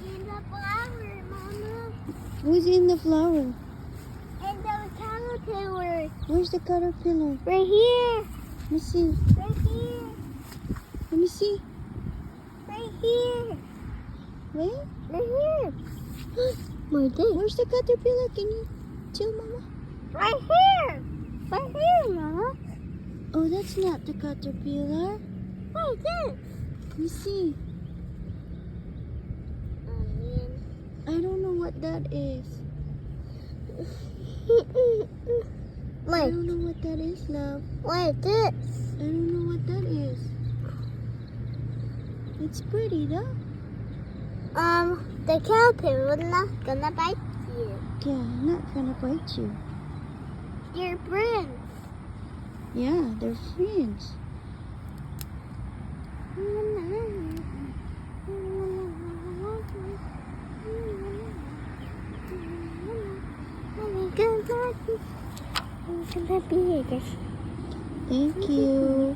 in the flower, Mama. Who's in the flower? And the caterpillar. Where's the caterpillar? Right here. Let me see. Right here. Let me see. Right here. Where? Right here. My day. Where's the caterpillar? Can you tell Mama? Right here. Right here, Mama. Oh, that's not the caterpillar. What is this? Let me see. I don't know what that is. I Wait, don't know what that is, love. what is this? I don't know what that is. It's pretty, though. The caterpillar not gonna bite you. Yeah, I'm not gonna bite you. Your friends. Yeah, they're friends. Gonna be here. Thank you.